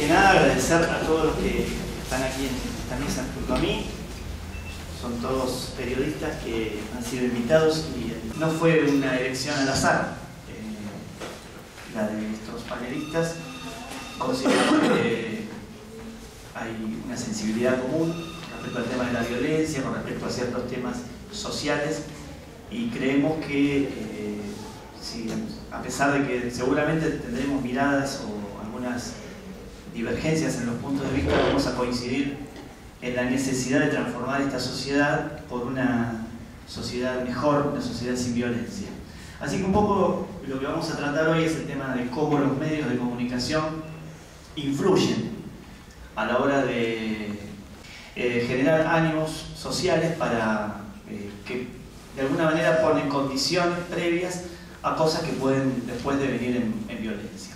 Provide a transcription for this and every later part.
que nada agradecer a todos los que están aquí en esta mesa junto a mí. Son todos periodistas que han sido invitados y no fue una elección al azar la de estos panelistas. Consideramos que hay una sensibilidad común respecto al tema de la violencia, con respecto a ciertos temas sociales, y creemos que sí, a pesar de que seguramente tendremos miradas o algunas divergencias en los puntos de vista, vamos a coincidir en la necesidad de transformar esta sociedad por una sociedad mejor, una sociedad sin violencia. Así que un poco lo que vamos a tratar hoy es el tema de cómo los medios de comunicación influyen a la hora de generar ánimos sociales para que de alguna manera ponen condiciones previas a cosas que pueden después devenir en violencia.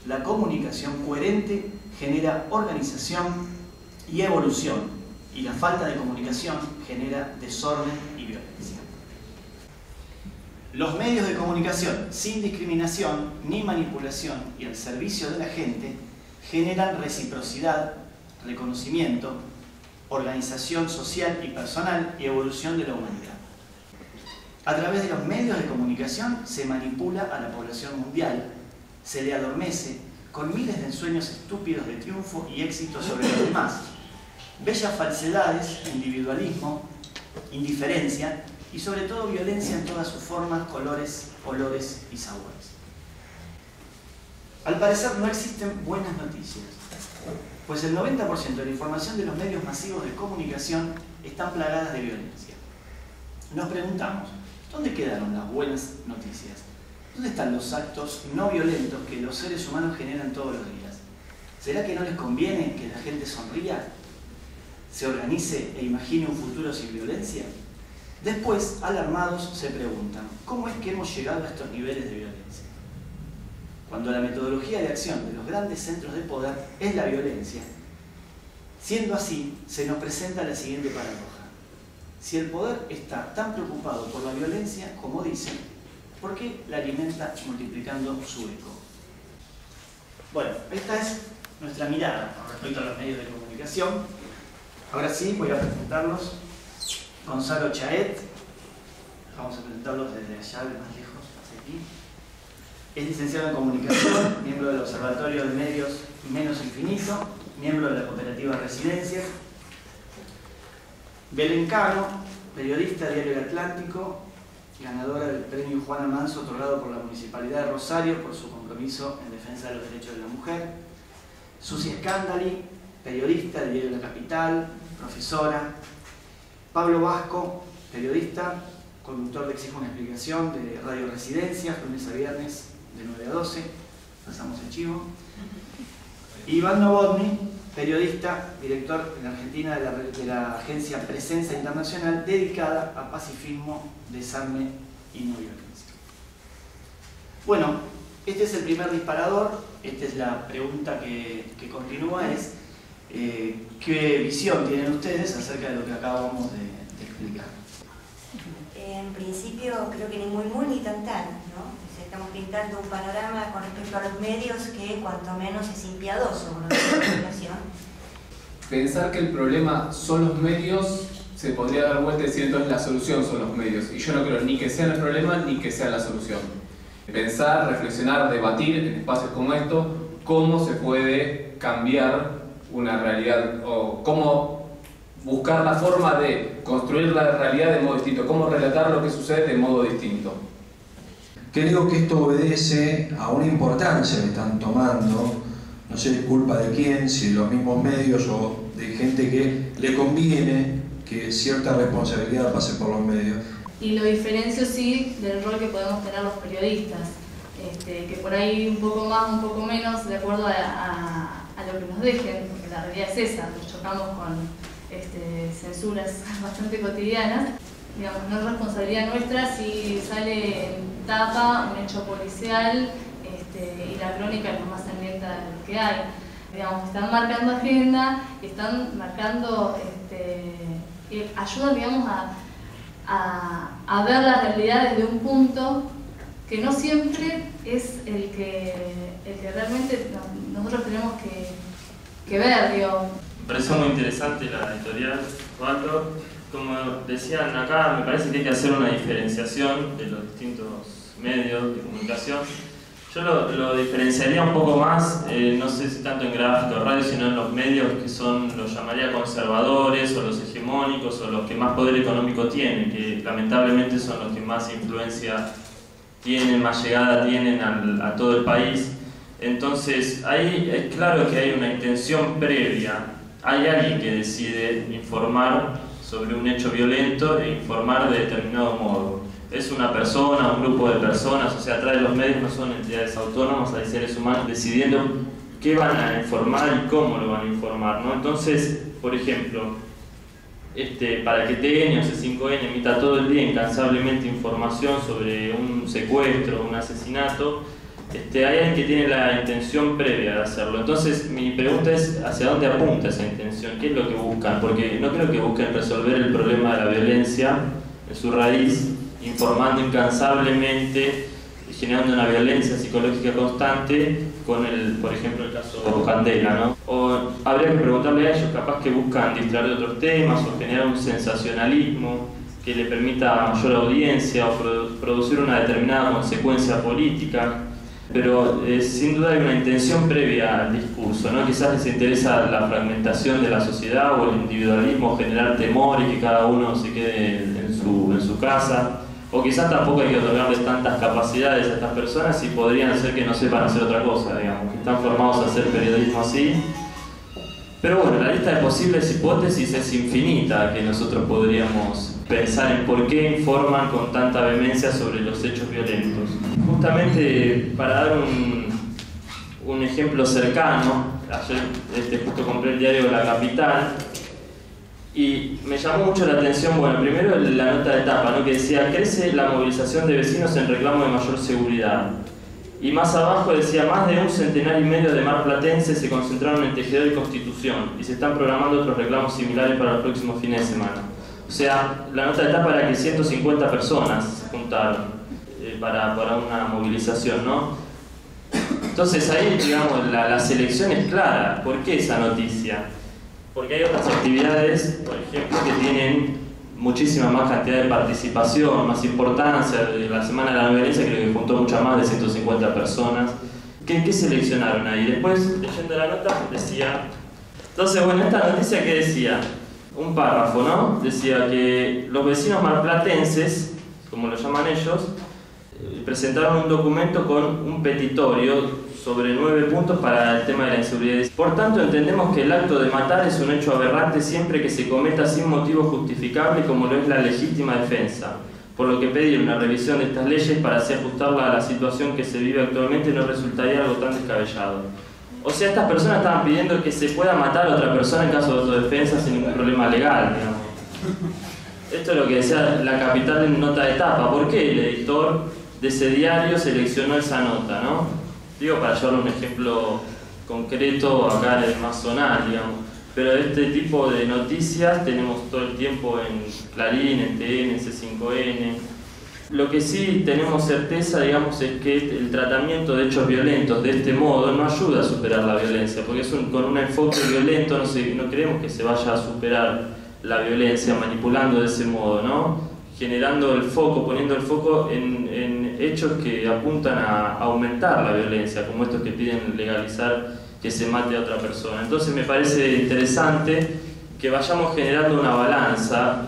La comunicación coherente genera organización y evolución, y la falta de comunicación genera desorden y violencia. Los medios de comunicación sin discriminación ni manipulación y al servicio de la gente generan reciprocidad, reconocimiento, organización social y personal y evolución de la humanidad. A través de los medios de comunicación se manipula a la población mundial, se le adormece con miles de ensueños estúpidos de triunfo y éxito sobre los demás, bellas falsedades, individualismo, indiferencia y sobre todo violencia en todas sus formas, colores, olores y sabores. Al parecer no existen buenas noticias, pues el 90% de la información de los medios masivos de comunicación están plagadas de violencia. Nos preguntamos, ¿dónde quedaron las buenas noticias? ¿Dónde están los actos no violentos que los seres humanos generan todos los días? ¿Será que no les conviene que la gente sonría, se organice e imagine un futuro sin violencia? Después, alarmados, se preguntan, ¿cómo es que hemos llegado a estos niveles de violencia? Cuando la metodología de acción de los grandes centros de poder es la violencia, siendo así, se nos presenta la siguiente paradoja. Si el poder está tan preocupado por la violencia, como dicen, ¿por qué la alimenta multiplicando su eco? Bueno, esta es nuestra mirada con respecto a los medios de comunicación. Ahora sí, voy a presentarlos. Gonzalo Chaet, vamos a presentarlos desde allá, de más lejos, hacia aquí. Es licenciado en Comunicación, miembro del Observatorio de Medios Menos Infinito, miembro de la Cooperativa Residencias. Belén Cano, periodista de Diario El Atlántico, ganadora del premio Juana Manso otorgado por la Municipalidad de Rosario por su compromiso en defensa de los derechos de la mujer. Susi Scandali, periodista de Diario La Capital, profesora. Pablo Vasco, periodista, conductor de Exijo una Explicación de Radio Residencias, lunes a viernes de 9 a 12, pasamos el chivo. Iván Novotny, periodista, director en Argentina de la agencia Presencia Internacional, dedicada a pacifismo, desarme y no violencia. Bueno, este es el primer disparador. Esta es la pregunta que continúa, es ¿qué visión tienen ustedes acerca de lo que acabamos de explicar? En principio creo que ni muy ni tan, ¿no? Estamos pintando un panorama con respecto a los medios que cuanto menos es impiadoso con la comunicación. Pensar que el problema son los medios se podría dar vuelta y decir entonces la solución son los medios, y yo no creo ni que sean el problema ni que sean la solución. Pensar, reflexionar, debatir en espacios como estos cómo se puede cambiar una realidad o cómo buscar la forma de construir la realidad de modo distinto, cómo relatar lo que sucede de modo distinto. Creo que esto obedece a una importancia que están tomando, no sé de culpa de quién, si de los mismos medios o de gente que le conviene que cierta responsabilidad pase por los medios. Y lo diferencio sí del rol que podemos tener los periodistas, que por ahí un poco más, un poco menos, de acuerdo a lo que nos dejen, porque la realidad es esa, nos chocamos con censuras bastante cotidianas. Digamos, no es responsabilidad nuestra si sale en tapa un hecho policial y la crónica es lo más sangrienta que hay. Digamos, están marcando agenda, están marcando, ayudan, digamos, a ver la realidad desde un punto que no siempre es el que realmente nosotros tenemos que ver, digo. Me pareció muy interesante la editorial, Waldo. Como decían acá, me parece que hay que hacer una diferenciación de los distintos medios de comunicación. Yo lo diferenciaría un poco más, no sé si tanto en gráfico o radio, sino en los medios que son, los llamaría conservadores o los hegemónicos o los que más poder económico tienen, que lamentablemente son los que más influencia tienen, más llegada tienen a todo el país. Entonces, ahí es claro que hay una intención previa. Hay alguien que decide informar sobre un hecho violento e informar de determinado modo. Es una persona, un grupo de personas, o sea, atrás de los medios no son entidades autónomas, hay seres humanos decidiendo qué van a informar y cómo lo van a informar, ¿no? Entonces, por ejemplo, para que TN o C5N emita todo el día incansablemente información sobre un secuestro, un asesinato, hay alguien que tiene la intención previa de hacerlo. Entonces, mi pregunta es, ¿hacia dónde apunta esa intención? ¿Qué es lo que buscan? Porque no creo que busquen resolver el problema de la violencia en su raíz, informando incansablemente, generando una violencia psicológica constante, con por ejemplo, el caso Candela, ¿no? O habría que preguntarle a ellos, capaz que buscan distraer de otros temas o generar un sensacionalismo que le permita mayor audiencia o producir una determinada consecuencia política. Pero sin duda hay una intención previa al discurso, ¿no? Quizás les interesa la fragmentación de la sociedad o el individualismo, generar temor y que cada uno se quede en su casa. O quizás tampoco hay que otorgarles tantas capacidades a estas personas y podrían ser que no sepan hacer otra cosa, digamos, que están formados a hacer periodismo así. Pero bueno, la lista de posibles hipótesis es infinita, que nosotros podríamos pensar en por qué informan con tanta vehemencia sobre los hechos violentos. Justamente para dar un ejemplo cercano, ayer justo compré el diario La Capital y me llamó mucho la atención, bueno, primero la nota de tapa, ¿no? Que decía, crece la movilización de vecinos en reclamo de mayor seguridad. Y más abajo decía, más de 1,5 centenares de marplatenses se concentraron en Tejedor y Constitución y se están programando otros reclamos similares para los próximos fines de semana. O sea, la nota de tapa era que 150 personas se juntaron para una movilización, ¿no? Entonces ahí, digamos, la selección es clara. ¿Por qué esa noticia? Porque hay otras actividades, por ejemplo, que tienen muchísima más cantidad de participación, más importancia. La Semana de la No Violencia creo que juntó muchas más de 150 personas. ¿Qué seleccionaron ahí? Después, leyendo la nota, decía... Entonces, bueno, esta noticia, ¿qué decía? Un párrafo, ¿no? Decía que los vecinos marplatenses, como lo llaman ellos, presentaron un documento con un petitorio sobre 9 puntos para el tema de la inseguridad. Por tanto, entendemos que el acto de matar es un hecho aberrante siempre que se cometa sin motivo justificable, como lo es la legítima defensa, por lo que pedir una revisión de estas leyes para así ajustarla a la situación que se vive actualmente no resultaría algo tan descabellado. O sea, estas personas estaban pidiendo que se pueda matar a otra persona en caso de autodefensa sin ningún problema legal, digamos. Esto es lo que decía La Capital en nota de tapa. ¿Por qué el editor de ese diario seleccionó esa nota, no? Digo, para llevar un ejemplo concreto acá en el más zonal, digamos. Pero este tipo de noticias tenemos todo el tiempo en Clarín, en TN, en C5N. Lo que sí tenemos certeza, digamos, es que el tratamiento de hechos violentos de este modo no ayuda a superar la violencia, porque con un enfoque violento no creemos que se vaya a superar la violencia manipulando de ese modo, ¿no? Generando el foco, poniendo el foco en hechos que apuntan a aumentar la violencia, como estos que piden legalizar que se mate a otra persona. Entonces me parece interesante que vayamos generando una balanza,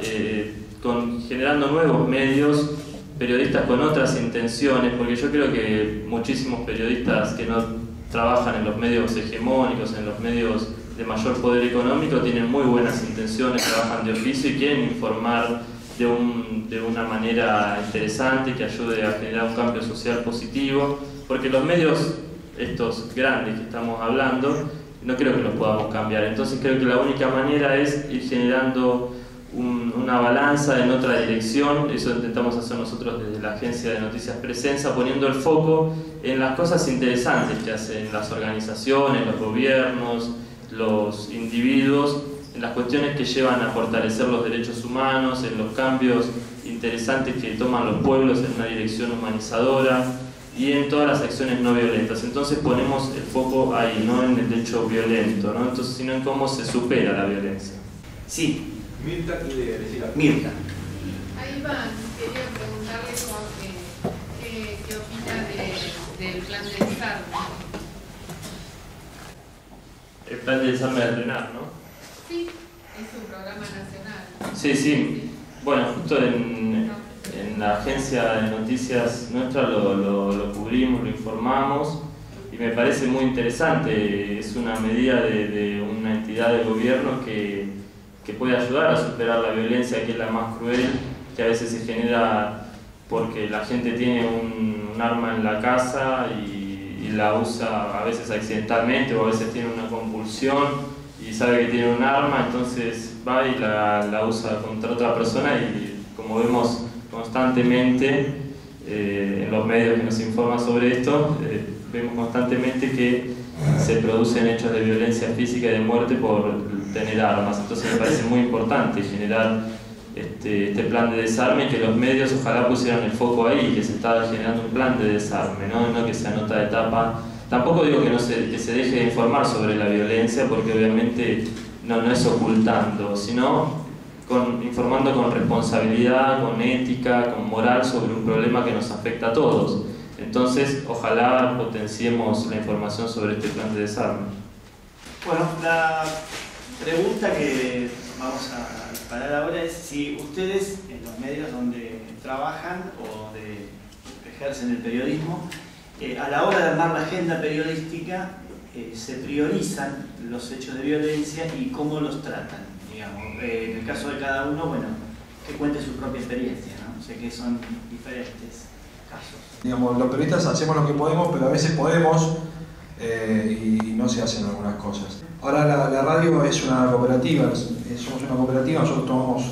generando nuevos medios, periodistas con otras intenciones, porque yo creo que muchísimos periodistas que no trabajan en los medios hegemónicos, en los medios de mayor poder económico, tienen muy buenas intenciones, trabajan de oficio y quieren informar de una manera interesante que ayude a generar un cambio social positivo, porque los medios, estos grandes que estamos hablando, no creo que los podamos cambiar. Entonces creo que la única manera es ir generando una balanza en otra dirección. Eso intentamos hacer nosotros desde la agencia de noticias Presenza, poniendo el foco en las cosas interesantes que hacen las organizaciones, los gobiernos, los individuos, en las cuestiones que llevan a fortalecer los derechos humanos, en los cambios interesantes que toman los pueblos en una dirección humanizadora y en todas las acciones no violentas. Entonces ponemos el foco ahí, no en el hecho violento, ¿no? Entonces, sino en cómo se supera la violencia. Sí. Mirta quiere decir algo. Mirta. Ahí Iván, quería preguntarle qué opina del plan de desarme. El plan de desarme de RENAR, ¿no? Sí, es un programa nacional. Sí, sí. Bueno, justo en la agencia de noticias nuestra lo cubrimos, lo informamos y me parece muy interesante. Es una medida de una entidad de gobierno que puede ayudar a superar la violencia, que es la más cruel, que a veces se genera porque la gente tiene un arma en la casa y la usa a veces accidentalmente o a veces tiene una compulsión y sabe que tiene un arma, entonces va y la usa contra otra persona y como vemos constantemente en los medios que nos informan sobre esto, vemos constantemente que se producen hechos de violencia física y de muerte por tener armas. Entonces me parece muy importante generar este plan de desarme y que los medios ojalá pusieran el foco ahí, que se está generando un plan de desarme, no que sea nota de tapa. Tampoco digo que se deje de informar sobre la violencia, porque obviamente no es ocultando, sino informando con responsabilidad, con ética, con moral sobre un problema que nos afecta a todos. Entonces, ojalá potenciemos la información sobre este plan de desarme. Bueno, la pregunta que vamos a disparar ahora es si ustedes, en los medios donde trabajan o ejercen el periodismo, a la hora de armar la agenda periodística, se priorizan los hechos de violencia y cómo los tratan, digamos. En el caso de cada uno, bueno, que cuente su propia experiencia, ¿no? Sé que son diferentes casos. Digamos, los periodistas hacemos lo que podemos, pero a veces podemos y no se hacen algunas cosas. Ahora la radio es una cooperativa, somos una cooperativa, nosotros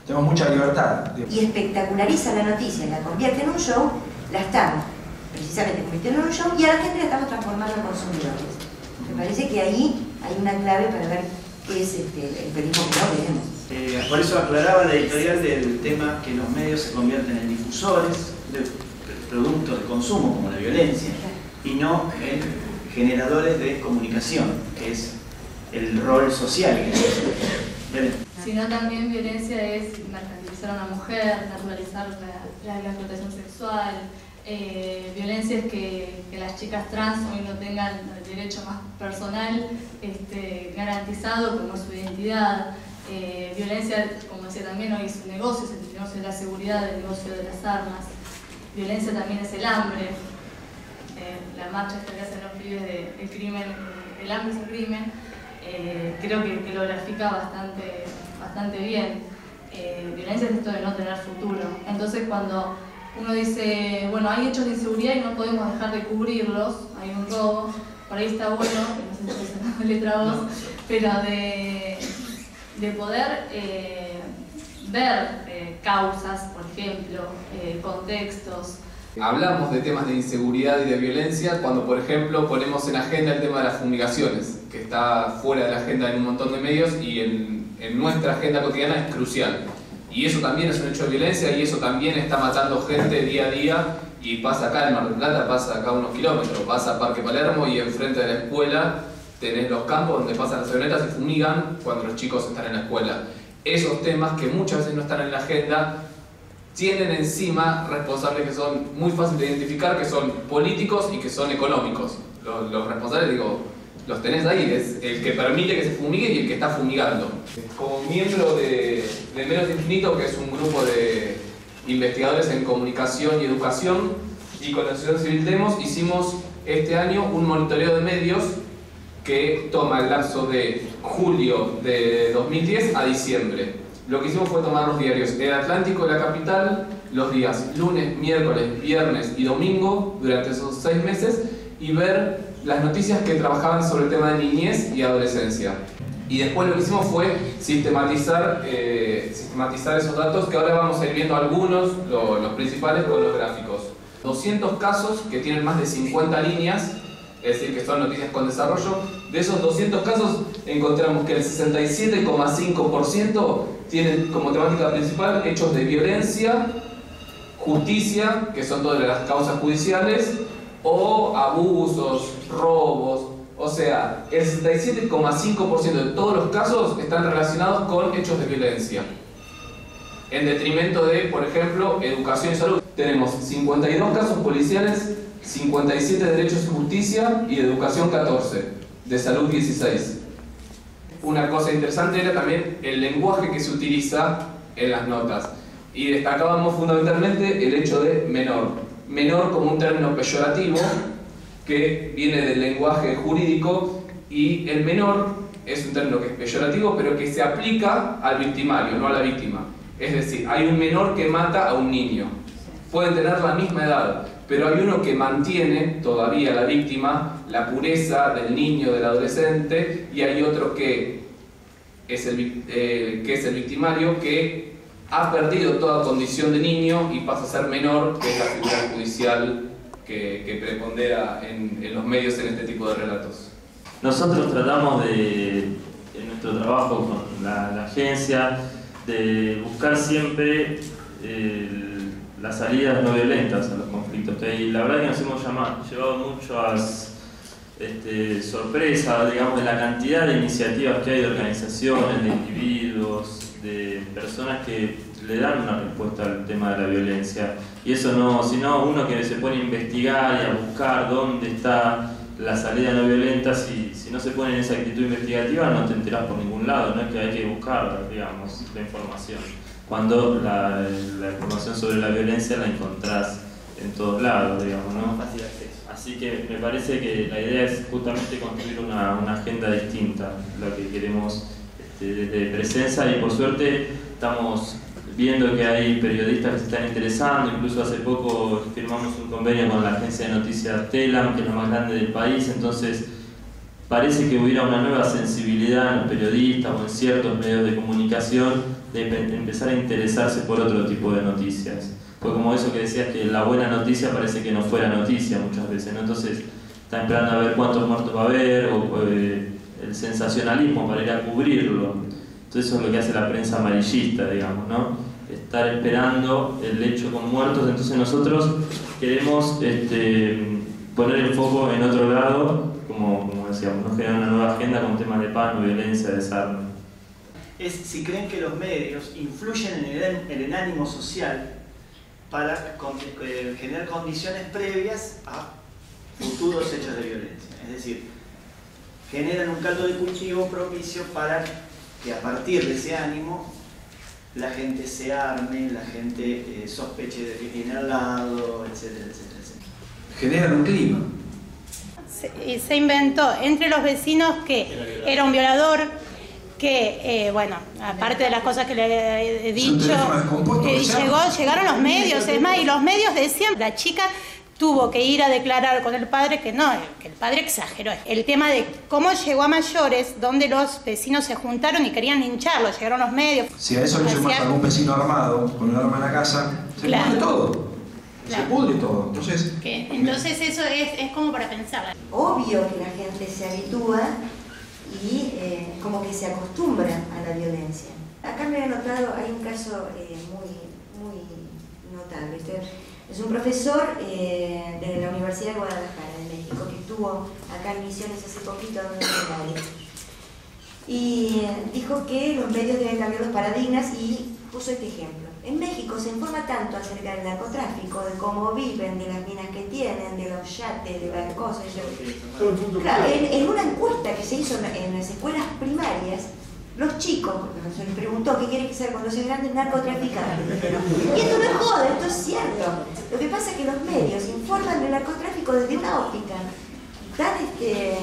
tenemos mucha libertad. Y espectaculariza la noticia, la convierte en un show, la estamos precisamente convirtiendo en un show y a la gente la estamos transformando en consumidores. Me parece que ahí hay una clave para ver qué es el periodismo que no queremos. Por eso aclaraba la editorial del tema que los medios se convierten en difusores de productos de consumo como la violencia y no en generadores de comunicación, que es el rol social que tiene. Sino también violencia es mercantilizar a una mujer, naturalizar la explotación sexual. Violencia es que las chicas trans hoy no tengan el derecho más personal garantizado como su identidad. Violencia, como decía también, hoy es un negocio, es el negocio de la seguridad, el negocio de las armas. Violencia también es el hambre. La marcha esta que hacen los pibes del crimen, el hambre es un crimen, creo que lo grafica bastante bien. Violencia es esto de no tener futuro. Entonces cuando uno dice, bueno, hay hechos de inseguridad y no podemos dejar de cubrirlos, hay un robo, por ahí está bueno, que no sé si es una letra voz, pero de poder ver causas, por ejemplo, contextos. Hablamos de temas de inseguridad y de violencia cuando, por ejemplo, ponemos en agenda el tema de las fumigaciones, que está fuera de la agenda en un montón de medios y en nuestra agenda cotidiana es crucial. Y eso también es un hecho de violencia y eso también está matando gente día a día y pasa acá en Mar del Plata, pasa acá unos kilómetros, pasa a Parque Palermo y enfrente de la escuela tenés los campos donde pasan las avionetas y fumigan cuando los chicos están en la escuela. Esos temas que muchas veces no están en la agenda tienen encima responsables que son muy fáciles de identificar, que son políticos y que son económicos. Los responsables, digo, los tenés ahí, es el que permite que se fumigue y el que está fumigando. Como miembro de Menos Infinito, que es un grupo de investigadores en comunicación y educación, y con la Asociación Civil Demos, hicimos este año un monitoreo de medios que toma el lapso de julio de 2010 a diciembre. Lo que hicimos fue tomar los diarios El Atlántico de la Capital, los días lunes, miércoles, viernes y domingo durante esos 6 meses y ver las noticias que trabajaban sobre el tema de niñez y adolescencia. Y después lo que hicimos fue sistematizar esos datos, que ahora vamos a ir viendo algunos, los principales con los gráficos. 200 casos que tienen más de 50 líneas, es decir, que son noticias con desarrollo. De esos 200 casos encontramos que el 67,5% tienen como temática principal hechos de violencia justicia, que son todas las causas judiciales, o abusos, robos. O sea, el 67,5% de todos los casos están relacionados con hechos de violencia. En detrimento de, por ejemplo, educación y salud. Tenemos 52 casos policiales, 57 de derechos y justicia y de educación 14, de salud 16. Una cosa interesante era también el lenguaje que se utiliza en las notas. Y destacábamos fundamentalmente el hecho de menor. Menor como un término peyorativo que viene del lenguaje jurídico, y el menor es un término que es peyorativo pero que se aplica al victimario, no a la víctima. Es decir, hay un menor que mata a un niño. Pueden tener la misma edad, pero hay uno que mantiene todavía a la víctima, la pureza del niño, del adolescente, y hay otro que es el victimario, que ha perdido toda condición de niño y pasa a ser menor, que es la figura judicial que prepondera en los medios en este tipo de relatos. Nosotros tratamos en nuestro trabajo con la agencia, de buscar siempre las salidas no violentas a los conflictos. Y la verdad que nos hemos llevado muchas sorpresas, digamos, de la cantidad de iniciativas que hay de organizaciones, de individuos, de personas que le dan una respuesta al tema de la violencia. Y eso no, sino uno que se pone a investigar y a buscar dónde está la salida no violenta, si no se pone en esa actitud investigativa no te enterás por ningún lado, no es que hay que buscar, digamos, la información. Cuando la información sobre la violencia la encontrás en todos lados, digamos, ¿no? Fácil acceso. Así que me parece que la idea es justamente construir una agenda distinta, la que queremos desde Presenza, y por suerte estamos viendo que hay periodistas que se están interesando. Incluso hace poco firmamos un convenio con la agencia de noticias Telam, que es la más grande del país. Entonces parece que hubiera una nueva sensibilidad en los periodistas o en ciertos medios de comunicación de empezar a interesarse por otro tipo de noticias. Pues como eso que decías, que la buena noticia parece que no fuera noticia muchas veces, ¿no? Entonces están esperando a ver cuántos muertos va a haber, o el sensacionalismo para ir a cubrirlo. Entonces eso es lo que hace la prensa amarillista, digamos, ¿no? Estar esperando el hecho con muertos. Entonces nosotros queremos poner el foco en otro lado, como decíamos, ¿no? Generar una nueva agenda con temas de paz, no violencia, desarme. Es si creen que los medios influyen en el ánimo social para generar condiciones previas a futuros hechos de violencia. Es decir, generan un caldo de cultivo propicio para que a partir de ese ánimo la gente se arme, la gente sospeche de que tiene al lado, etcétera, etcétera, etcétera. Generan un clima. Se inventó entre los vecinos que era un violador, que, bueno, aparte de las cosas que le he dicho, llegaron los medios, es más, y los medios decían, la chica tuvo que ir a declarar con el padre que no, que el padre exageró. El tema de cómo llegó a mayores, donde los vecinos se juntaron y querían lincharlo, llegaron los medios. Si a eso le sumas a algún vecino armado, con un arma en la casa, se pudre todo. Se pudre todo. Entonces eso es como para pensar. Obvio que la gente se habitúa y como que se acostumbra a la violencia. Acá me he notado, hay un caso muy notable. Es un profesor de la Universidad de Guadalajara, de México, que estuvo acá en Misiones hace poquito dando un seminario. Y dijo que los medios deben cambiar los paradigmas y puso este ejemplo. En México se informa tanto acerca del narcotráfico, de cómo viven, de las minas que tienen, de los yates, de las cosas. Claro, en una encuesta que se hizo en las escuelas primarias, los chicos, se les preguntó qué quieren ser cuando sean grandes, narcotraficantes. Y esto no es joda, esto es cierto. Lo que pasa es que los medios informan del narcotráfico desde una óptica tan que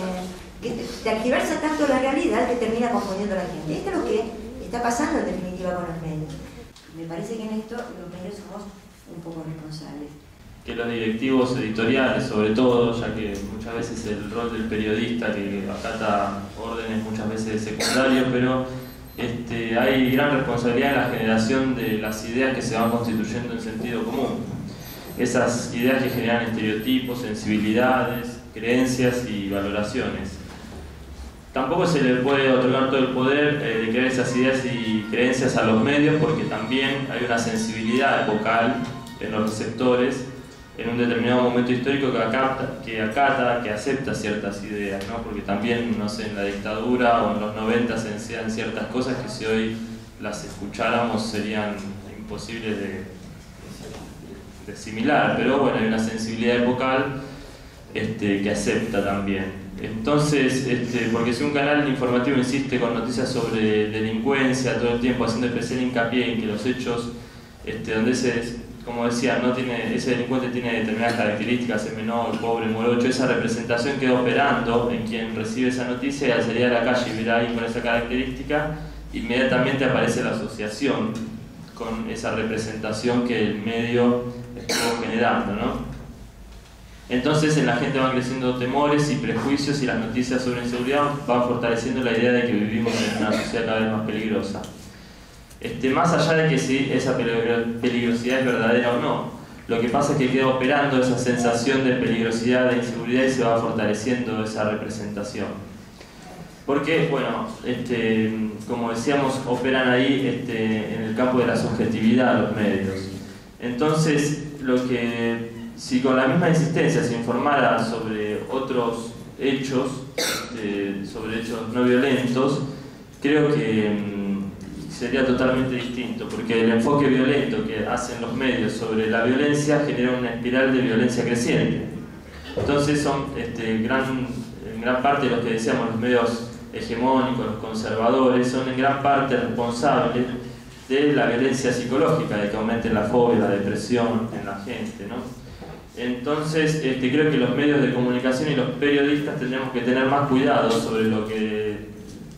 tergiversa tanto la realidad que termina confundiendo a la gente. Esto es lo que está pasando en definitiva con los medios. Me parece que en esto los medios somos un poco responsables. Que los directivos editoriales, sobre todo, ya que muchas veces el rol del periodista que acata órdenes muchas veces es secundario, pero hay gran responsabilidad en la generación de las ideas que se van constituyendo en sentido común. Esas ideas que generan estereotipos, sensibilidades, creencias y valoraciones. Tampoco se le puede otorgar todo el poder de crear esas ideas y creencias a los medios, porque también hay una sensibilidad epocal en los receptores en un determinado momento histórico que acata, que acepta ciertas ideas, ¿no? Porque también, no sé, en la dictadura o en los 90 se decían ciertas cosas que si hoy las escucháramos serían imposibles de asimilar, pero bueno, hay una sensibilidad epocal que acepta también. Entonces, porque si un canal informativo insiste con noticias sobre delincuencia todo el tiempo, haciendo especial hincapié en que los hechos donde como decía, ese delincuente tiene determinadas características, es menor, pobre, morocho, esa representación queda operando en quien recibe esa noticia y al salir a la calle y ver a alguien con esa característica, inmediatamente aparece la asociación con esa representación que el medio estuvo generando, ¿no? Entonces en la gente van creciendo temores y prejuicios y las noticias sobre inseguridad van fortaleciendo la idea de que vivimos en una sociedad cada vez más peligrosa. Más allá de que si esa peligrosidad es verdadera o no, lo que pasa es que queda operando esa sensación de peligrosidad, de inseguridad y se va fortaleciendo esa representación. Porque, bueno, como decíamos, operan ahí en el campo de la subjetividad los medios. Entonces, si con la misma insistencia se informara sobre otros hechos, sobre hechos no violentos, creo que sería totalmente distinto, porque el enfoque violento que hacen los medios sobre la violencia genera una espiral de violencia creciente. Entonces son en gran parte de los que decíamos los medios hegemónicos, los conservadores, son en gran parte responsables de la violencia psicológica, de que aumente la fobia, la depresión en la gente, ¿no? Entonces creo que los medios de comunicación y los periodistas tendremos que tener más cuidado sobre lo que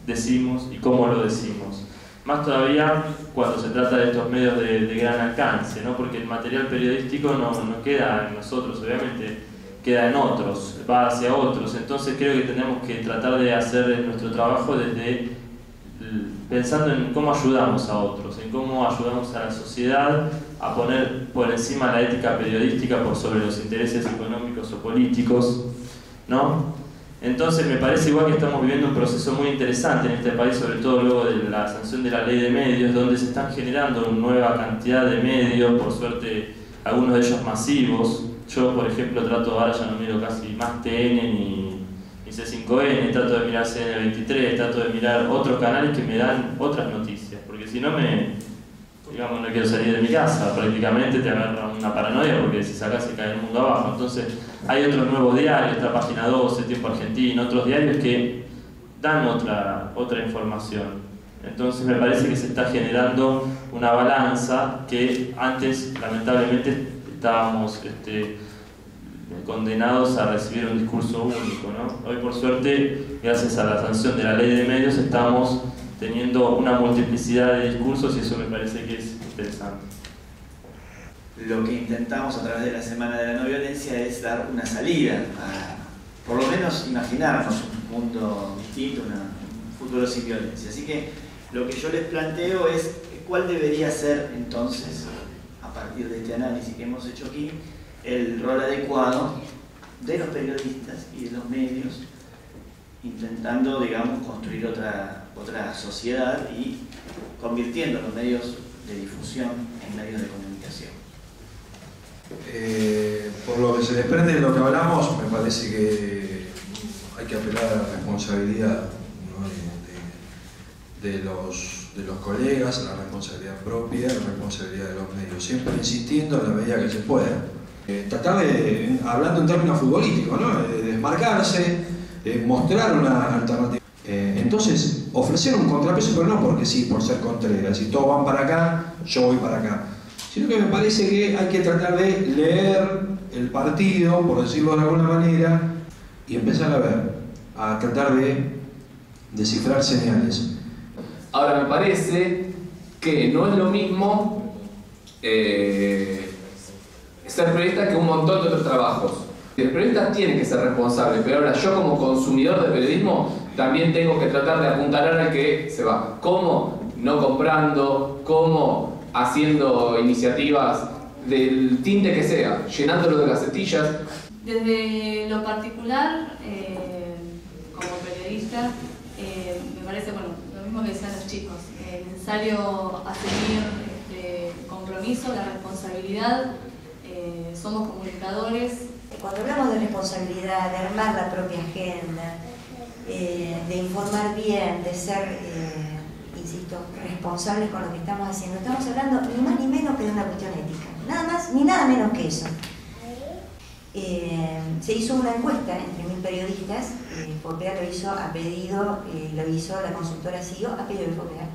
decimos y cómo lo decimos. Más todavía cuando se trata de estos medios de gran alcance, ¿no? Porque el material periodístico no queda en nosotros, obviamente queda en otros, va hacia otros. Entonces creo que tenemos que tratar de hacer nuestro trabajo pensando en cómo ayudamos a otros, en cómo ayudamos a la sociedad a poner por encima la ética periodística por sobre los intereses económicos o políticos, ¿no? Entonces me parece igual que estamos viviendo un proceso muy interesante en este país, sobre todo luego de la sanción de la ley de medios, donde se están generando una nueva cantidad de medios, por suerte algunos de ellos masivos. Yo, por ejemplo, ahora ya no miro casi más TN ni C5N, trato de mirar CN23, trato de mirar otros canales que me dan otras noticias, porque si no no quiero salir de mi casa, prácticamente te agarra una paranoia porque si sacás se cae el mundo abajo. Entonces hay otros nuevos diarios, está Página 12, Tiempo Argentino, otros diarios que dan otra información. Entonces me parece que se está generando una balanza que antes lamentablemente estábamos condenados a recibir un discurso único, ¿no? Hoy por suerte, gracias a la sanción de la ley de medios, estamos teniendo una multiplicidad de discursos y eso me parece que es interesante. Lo que intentamos a través de la Semana de la No Violencia es dar una salida, por lo menos imaginarnos un mundo distinto, un futuro sin violencia. Así que lo que yo les planteo es cuál debería ser entonces, a partir de este análisis que hemos hecho aquí, el rol adecuado de los periodistas y de los medios, intentando, digamos, construir otra sociedad y convirtiendo los medios de difusión en medios de comunicación. Por lo que se desprende de lo que hablamos, me parece que hay que apelar a la responsabilidad, ¿no? de los colegas, a la responsabilidad propia, a la responsabilidad de los medios, siempre insistiendo en la medida que se pueda. Tratar de, hablando en términos futbolísticos, ¿no? De desmarcarse, mostrar una alternativa. Entonces, ofrecer un contrapeso, pero no porque sí, por ser Contreras. Si todos van para acá, yo voy para acá. Sino que me parece que hay que tratar de leer el partido, por decirlo de alguna manera, y empezar a ver, a tratar de descifrar señales. Ahora, me parece que no es lo mismo ser periodista que un montón de otros trabajos. El periodista tiene que ser responsable, pero ahora yo como consumidor de periodismo también tengo que tratar de apuntalar al que se va. ¿Cómo? No comprando, ¿cómo? Haciendo iniciativas del tinte que sea, llenándolo de gacetillas. Desde lo particular, como periodista, me parece, bueno, lo mismo que decían los chicos, necesario asumir el compromiso, la responsabilidad somos comunicadores. Cuando hablamos de responsabilidad, de armar la propia agenda, de informar bien, de ser, insisto, responsables con lo que estamos haciendo, estamos hablando ni más ni menos que de una cuestión ética. Nada más ni nada menos que eso. Se hizo una encuesta entre 1000 periodistas, FOPEA lo hizo a pedido, lo hizo la consultora CIO a pedido de FOPEA.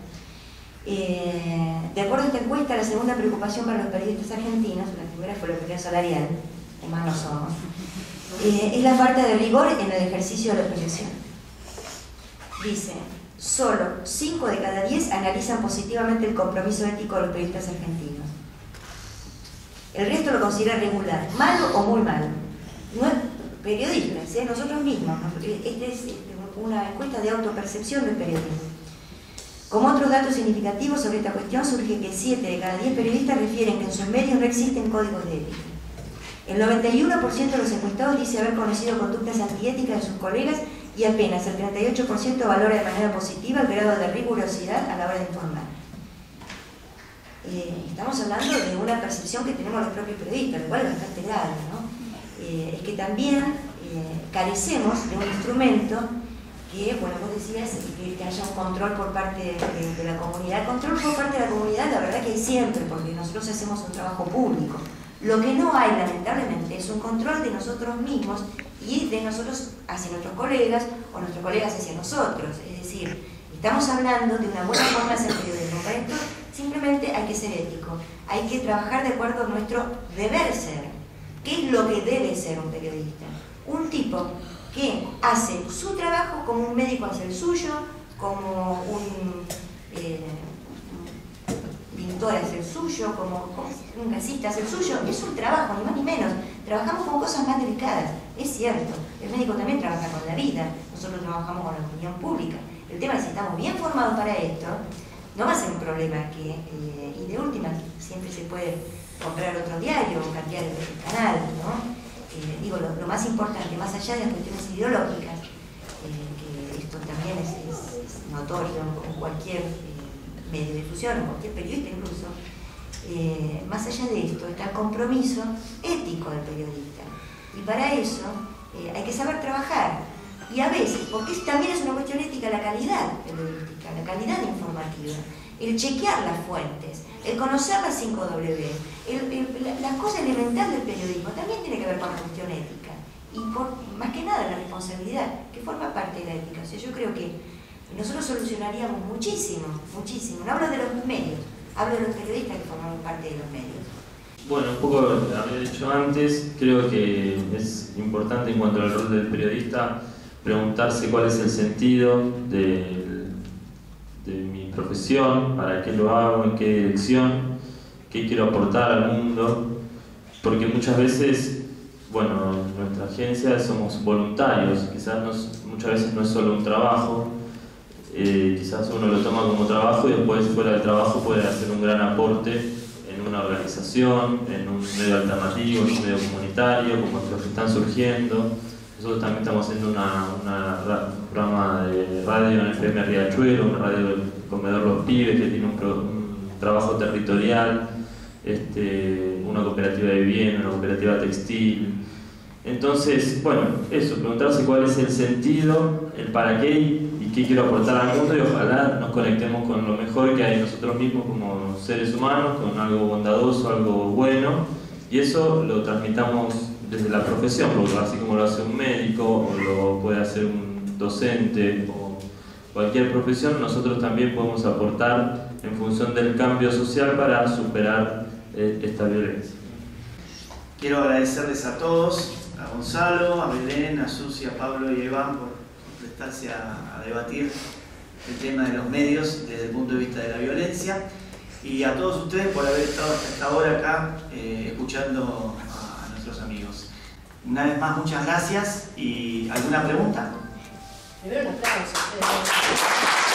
De acuerdo a esta encuesta, la segunda preocupación para los periodistas argentinos, la primera fue la cuestión salarial, además no somos, es la falta de rigor en el ejercicio de la profesión. Dice, solo 5 de cada 10 analizan positivamente el compromiso ético de los periodistas argentinos. El resto lo considera regular, malo o muy malo. No es periodistas, nosotros mismos. Esta es una encuesta de autopercepción del periodismo. Como otros datos significativos sobre esta cuestión, surge que 7 de cada 10 periodistas refieren que en sus medios no existen códigos de ética. El 91% de los encuestados dice haber conocido conductas antiéticas de sus colegas y apenas el 38% valora de manera positiva el grado de rigurosidad a la hora de informar. Estamos hablando de una percepción que tenemos los propios periodistas, lo cual es bastante grave, ¿no? Es que también carecemos de un instrumento que, bueno, vos decías que haya un control por parte de la comunidad. El control por parte de la comunidad, la verdad que hay siempre, porque nosotros hacemos un trabajo público. Lo que no hay, lamentablemente, es un control de nosotros mismos y de nosotros hacia nuestros colegas o nuestros colegas hacia nosotros. Es decir, estamos hablando de una buena forma de hacer periodismo. Para esto simplemente hay que ser ético, hay que trabajar de acuerdo a nuestro deber ser. ¿Qué es lo que debe ser un periodista? Un tipo que hace su trabajo como un médico hace el suyo, como un pintor hace el suyo, como un gasista hace el suyo. Es un trabajo, ni más ni menos. Trabajamos con cosas más delicadas, es cierto. El médico también trabaja con la vida, nosotros trabajamos con la opinión pública. El tema es si estamos bien formados para esto, no va a ser un problema que, y de última, siempre se puede comprar otro diario o cambiar el canal, ¿no? Digo, lo más importante, más allá de las cuestiones ideológicas, que esto también es notorio en cualquier medio de difusión, en cualquier periodista incluso, más allá de esto está el compromiso ético del periodista. Y para eso hay que saber trabajar. Y a veces, porque también es una cuestión ética, la calidad periodística, la calidad informativa, el chequear las fuentes, el conocer las 5W, las cosas elementales del periodismo también tiene que ver con la cuestión ética. Y más que nada la responsabilidad, que forma parte de la ética. O sea, yo creo que nosotros solucionaríamos muchísimo, muchísimo. No hablo de los medios, hablo de los periodistas que forman parte de los medios. Bueno, un poco lo había dicho antes, creo que es importante en cuanto al rol del periodista preguntarse cuál es el sentido de mi profesión, para qué lo hago, en qué dirección, qué quiero aportar al mundo, porque muchas veces, bueno, en nuestra agencia somos voluntarios, quizás muchas veces no es solo un trabajo, quizás uno lo toma como trabajo y después fuera del trabajo puede hacer un gran aporte en una organización, en un medio alternativo, en un medio comunitario, como los que están surgiendo. Nosotros también estamos haciendo un programa de radio en FM Riachuelo, una radio del Comedor Los Pibes, que tiene un trabajo territorial, una cooperativa de vivienda, una cooperativa textil. Entonces, bueno, eso, preguntarse cuál es el sentido, el para qué y qué quiero aportar al mundo, y ojalá nos conectemos con lo mejor que hay en nosotros mismos como seres humanos, con algo bondadoso, algo bueno, y eso lo transmitamos desde la profesión, porque así como lo hace un médico o lo puede hacer un docente o cualquier profesión, nosotros también podemos aportar en función del cambio social para superar esta violencia. Quiero agradecerles a todos, a Gonzalo, a Belén, a Susi, a Pablo y a Iván por prestarse a debatir el tema de los medios desde el punto de vista de la violencia, y a todos ustedes por haber estado hasta ahora acá escuchando a nuestros amigos. Una vez más, muchas gracias. ¿Y alguna pregunta? Primero un aplauso.